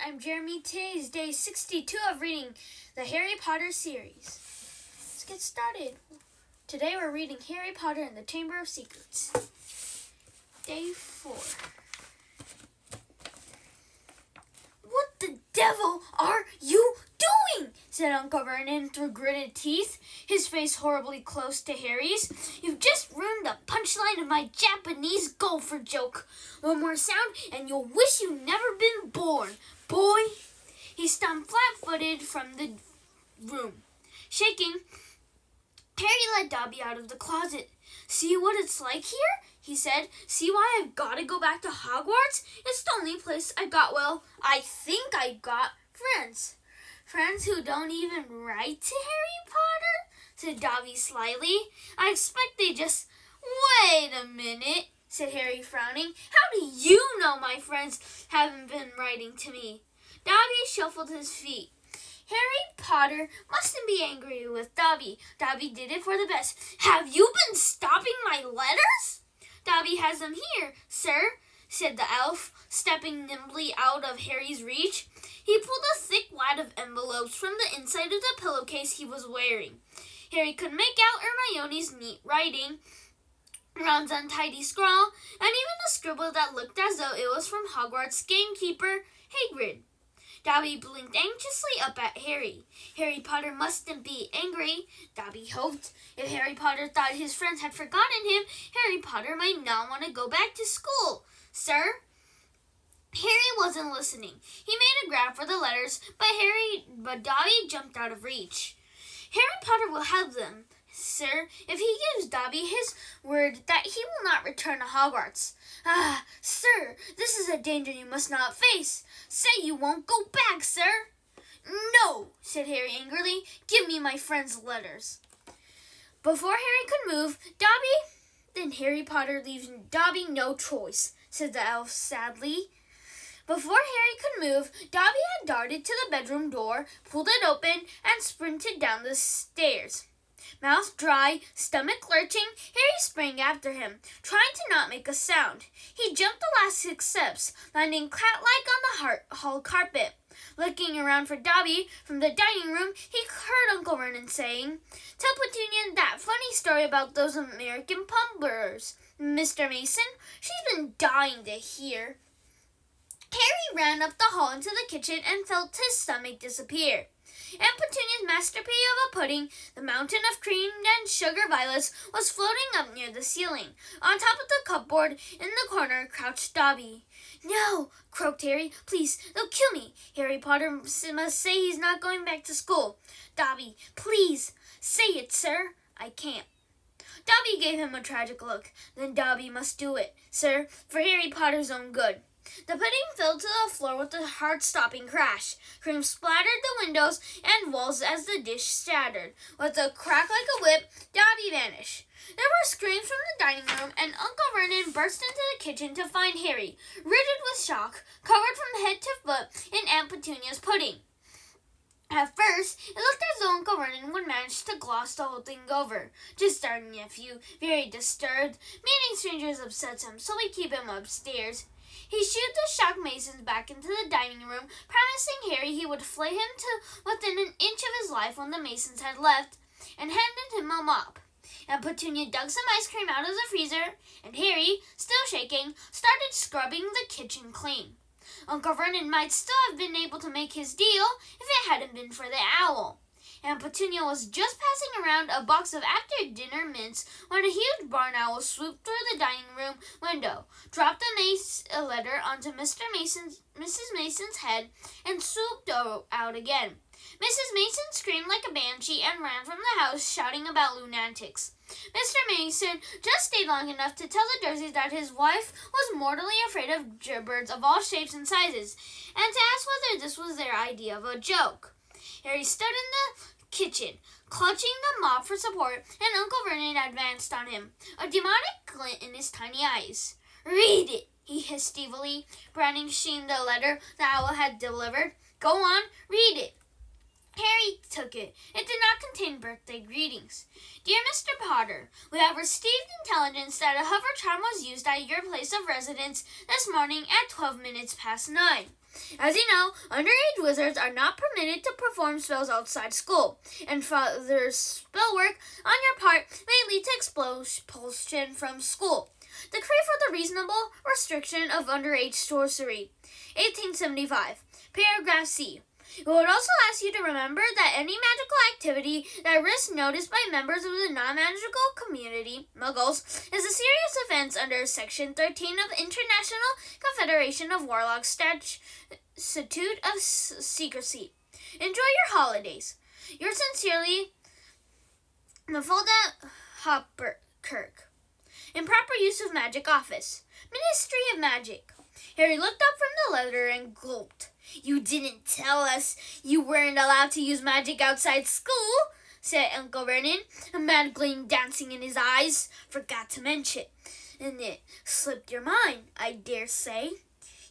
I'm Jeremy. Today is day 62 of reading the Harry Potter series. Let's get started. Today we're reading Harry Potter and the Chamber of Secrets. Day 4. What the devil are you doing? Said Uncle Vernon through gritted teeth, his face horribly close to Harry's. You've just ruined the punchline of my Japanese golfer joke. One more sound and you'll wish you'd never been born, boy. He stomped flat-footed from the room. Shaking, Harry led Dobby out of the closet. See what it's like here? He said. See why I've got to go back to Hogwarts? It's the only place I think I got friends. Friends who don't even write to Harry Potter? Said Dobby slyly. I expect they just... Wait a minute, said Harry frowning. How do you know my friends haven't been writing to me? Dobby shuffled his feet. Harry Potter mustn't be angry with Dobby. Dobby did it for the best. Have you been stopping my letters? Dobby has them here, sir, said the elf, stepping nimbly out of Harry's reach. He pulled a thick wad of envelopes from the inside of the pillowcase he was wearing. Harry could make out Hermione's neat writing, Ron's untidy scrawl, and even a scribble that looked as though it was from Hogwarts gamekeeper Hagrid. Dobby blinked anxiously up at Harry. Harry Potter mustn't be angry, Dobby hoped. If Harry Potter thought his friends had forgotten him, Harry Potter might not want to go back to school. Sir? Harry wasn't listening. He made a grab for the letters, but Dobby jumped out of reach. Harry Potter will have them, sir, if he gives Dobby his word that he will not return to Hogwarts. Ah, sir, this is a danger you must not face. Say you won't go back, sir. No, said Harry angrily. Give me my friend's letters. Before Harry could move, then Harry Potter leaves Dobby no choice, said the elf sadly. Before Harry could move, Dobby had darted to the bedroom door, pulled it open, and sprinted down the stairs. Mouth dry, stomach lurching, Harry sprang after him, trying to not make a sound. He jumped the last 6 steps, landing cat-like on the hall carpet. Looking around for Dobby from the dining room, he heard Uncle Vernon saying, Tell Petunia that funny story about those American pumpers, Mr. Mason. She's been dying to hear. Harry ran up the hall into the kitchen and felt his stomach disappear. Aunt Petunia's masterpiece of a pudding, the mountain of cream and sugar violets, was floating up near the ceiling. On top of the cupboard in the corner crouched Dobby. No, croaked Harry. Please, they'll kill me. Harry Potter must say he's not going back to school. Dobby, please, say it, sir. I can't. Dobby gave him a tragic look. Then Dobby must do it, sir, for Harry Potter's own good. The pudding fell to the floor with a heart-stopping crash. Cream splattered the windows and walls as the dish shattered. With a crack like a whip, Dobby vanished. There were screams from the dining room, and Uncle Vernon burst into the kitchen to find Harry, rigid with shock, covered from head to foot in Aunt Petunia's pudding. At first, it looked as though Uncle Vernon would manage to gloss the whole thing over. Just our nephew, very disturbed. Meeting strangers upsets him, so we keep him upstairs. He shooed the shocked Masons back into the dining room, promising Harry he would flay him to within an inch of his life when the Masons had left, and handed him a mop. And Petunia dug some ice cream out of the freezer, and Harry, still shaking, started scrubbing the kitchen clean. Uncle Vernon might still have been able to make his deal if it hadn't been for the owl. And Petunia was just passing around a box of after-dinner mints when a huge barn owl swooped through the dining room window, dropped a letter onto Mrs. Mason's head, and swooped out again. Mrs. Mason screamed like a banshee and ran from the house, shouting about lunatics. Mr. Mason just stayed long enough to tell the Dursleys that his wife was mortally afraid of birds of all shapes and sizes, and to ask whether this was their idea of a joke. Harry stood in the kitchen, clutching the mop for support, and Uncle Vernon advanced on him, a demonic glint in his tiny eyes. Read it, he hissed evilly, brandishing the letter the owl had delivered. Go on, read it. Harry took it. It did not contain birthday greetings. Dear Mr. Potter, we have received intelligence that a hover charm was used at your place of residence this morning at 12 minutes past 9. As you know, underage wizards are not permitted to perform spells outside school, and further spell work on your part may lead to expulsion from school. Decree for the Reasonable Restriction of Underage Sorcery, 1875, Paragraph C. We would also ask you to remember that any magical activity that risks notice by members of the non-magical community, Muggles, is a serious offense under Section 13 of International Confederation of Warlocks Statute of Secrecy. Enjoy your holidays. Yours sincerely, Mafalda Hopkirk. Improper use of magic office. Ministry of Magic. Harry looked up from the letter and gulped. You didn't tell us you weren't allowed to use magic outside school, said Uncle Vernon, a mad gleam dancing in his eyes. Forgot to mention, and it slipped your mind, I dare say.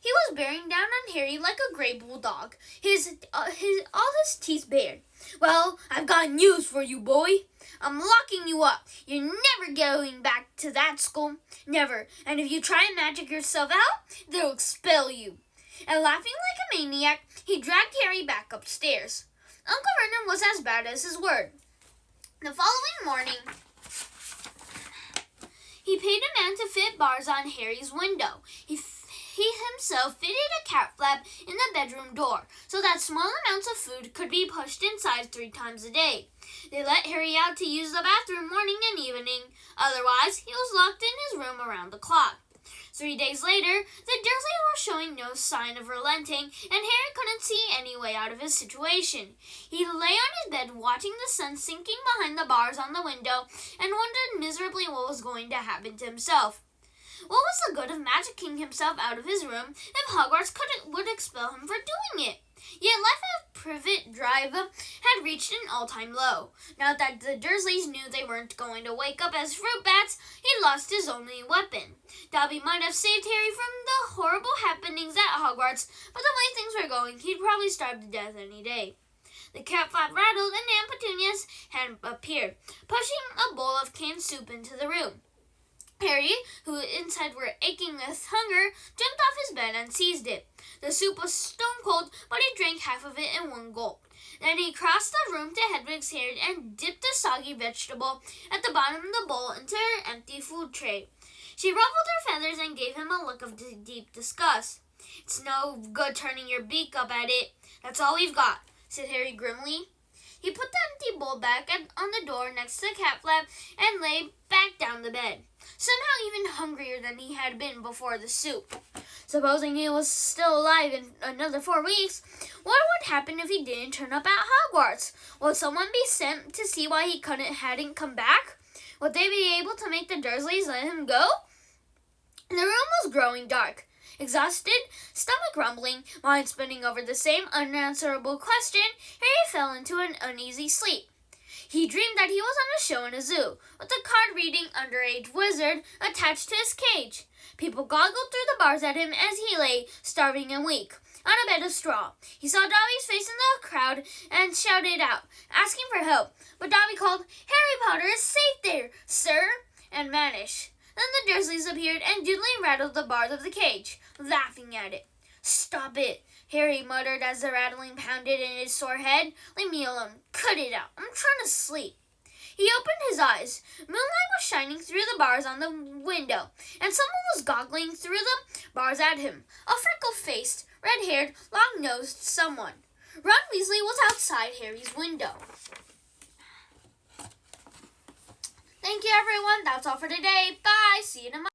He was bearing down on Harry like a gray bulldog, all his teeth bared. Well, I've got news for you, boy. I'm locking you up. You're never going back to that school. Never. And if you try and magic yourself out, they'll expel you. And laughing like a maniac, he dragged Harry back upstairs. Uncle Vernon was as bad as his word. The following morning, he paid a man to fit bars on Harry's window. He himself fitted a cat flap in the bedroom door so that small amounts of food could be pushed inside 3 times a day. They let Harry out to use the bathroom morning and evening. Otherwise, he was locked in his room around the clock. 3 days later, the Dursleys were showing no sign of relenting, and Harry couldn't see any way out of his situation. He lay on his bed watching the sun sinking behind the bars on the window and wondered miserably what was going to happen to himself. What was the good of magicking himself out of his room if Hogwarts would expel him for doing it? Yet life at Privet Drive had reached an all-time low. Now that the Dursleys knew they weren't going to wake up as fruit bats, he lost his only weapon. Dobby might have saved Harry from the horrible happenings at Hogwarts, but the way things were going, he'd probably starve to death any day. The cat flap rattled and Aunt Petunia's hand appeared, pushing a bowl of canned soup into the room. Harry, who inside were aching with hunger, jumped off his bed and seized it. The soup was stone cold, but he drank half of it in one gulp. Then he crossed the room to Hedwig's hair and dipped the soggy vegetable at the bottom of the bowl into her empty food tray. She ruffled her feathers and gave him a look of deep disgust. It's no good turning your beak up at it. That's all we've got, said Harry grimly. He put the empty bowl back on the door next to the cat flap and lay back down the bed, somehow even hungrier than he had been before the soup. Supposing he was still alive in another 4 weeks, what would happen if he didn't turn up at Hogwarts? Would someone be sent to see why he hadn't come back? Would they be able to make the Dursleys let him go? The room was growing dark. Exhausted, stomach rumbling, mind spinning over the same unanswerable question, Harry fell into an uneasy sleep. He dreamed that he was on a show in a zoo, with a card-reading underage wizard attached to his cage. People goggled through the bars at him as he lay, starving and weak, on a bed of straw. He saw Dobby's face in the crowd and shouted out, asking for help. But Dobby called, "Harry Potter is safe there, sir," and vanished. Then the Dursleys appeared and gently rattled the bars of the cage, laughing at it. "Stop it," Harry muttered as the rattling pounded in his sore head. "Leave me alone. Cut it out. I'm trying to sleep." He opened his eyes. Moonlight was shining through the bars on the window, and someone was goggling through the bars at him. A freckle-faced, red-haired, long-nosed someone. Ron Weasley was outside Harry's window. Thank you, everyone. That's all for today. Bye. See you tomorrow.